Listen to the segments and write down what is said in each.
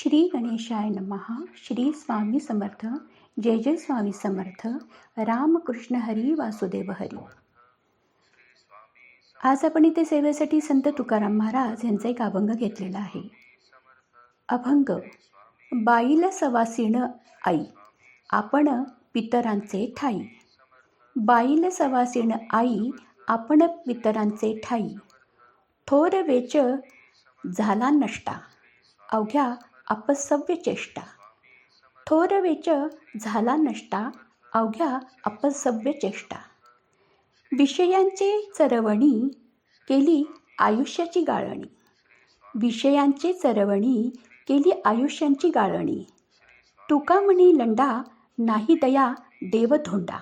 श्री गणेशाय नमः. श्री स्वामी समर्थ. जय जय स्वामी समर्थ. रामकृष्ण हरी वासुदेव हरी. आज आपण इथे सेवेसाठी संत तुकाराम महाराज यांचा एक अभंग घेतलेला आहे. अभंग. बाईला सवासीण आई, आपण पितरांचे ठाई. बाईला सवासीण आई, आपण पितरांचे ठाई. थोर वेच झाला नष्टा, अवघ्या अपसव्य चेष्टा. थोर वेच झाला नष्टा, अवघ्या अपसव्य चेष्टा. विषयांचे चरवणी केली आयुष्याची गाळणी. विषयांचे चरवणी केली आयुष्यांची गाळणी. तुका म्हणी लंडा, नाही दया देव धोंडा.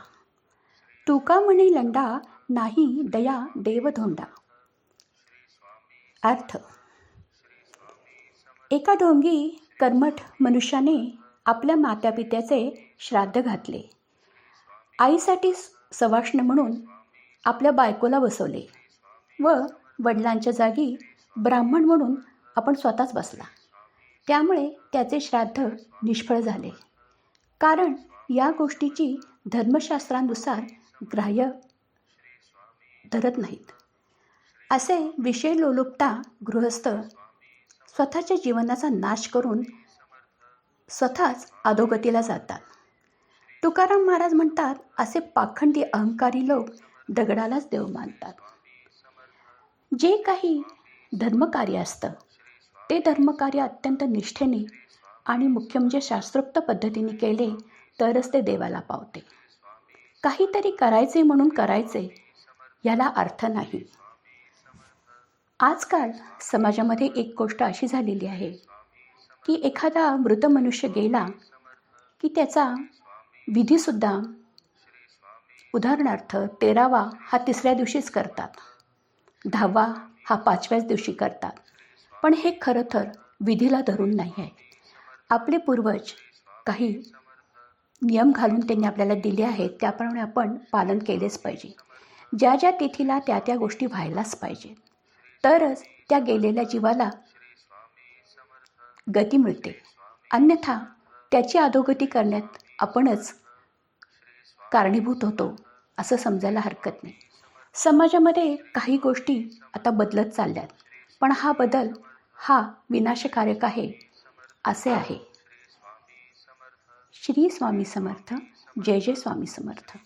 तुका म्हणी लंडा, नाही दया देव धोंडा. अर्थ. एका ढोंगी कर्मठ मनुष्याने आपल्या मातापित्याचे श्राद्ध घातले. आईसाठी सवाष्ण म्हणून आपल्या बायकोला बसवले व वडिलांच्या जागी ब्राह्मण म्हणून आपण स्वतःच बसला. त्यामुळे त्याचे श्राद्ध निष्फळ झाले, कारण या गोष्टीची धर्मशास्त्रानुसार ग्राह्य धरत नाहीत. असे विषय लोलुपता गृहस्थ स्वतःच्या जीवनाचा नाश करून स्वतःच अधोगतीला जातात. तुकाराम महाराज म्हणतात, असे पाखंडी अहंकारी लोक दगडालाच देव मानतात. जे काही धर्मकार्य असतं ते धर्मकार्य अत्यंत निष्ठेने आणि मुख्य म्हणजे शास्त्रोक्त पद्धतीने केले तरच ते देवाला पावते. काहीतरी करायचे म्हणून करायचे याला अर्थ नाही. आजकाल समाजामध्ये एक गोष्ट अशी झालेली आहे की एखादा मृत मनुष्य गेला की त्याचा विधीसुद्धा उदाहरणार्थ 13वा हा 3ऱ्या दिवशीच करतात, 10वा हा 5व्याच दिवशी करतात. पण हे खरं तर विधीला धरून नाही आहे. आपले पूर्वज काही नियम घालून त्यांनी आपल्याला दिले आहेत, त्याप्रमाणे आपण पालन केलेच पाहिजे. ज्या ज्या तिथीला त्या त्या गोष्टी व्हायलाच पाहिजेत, तरच त्या गेलेल्या जीवाला गती मिळते. अन्यथा त्याची अधोगती करण्यात आपणच कारणीभूत होतो असं समजायला हरकत नाही. समाजामध्ये काही गोष्टी आता बदलत चालल्यात, पण हा बदल हा विनाशकारक आहे असे आहे. श्री स्वामी समर्थ. जय जय स्वामी समर्थ.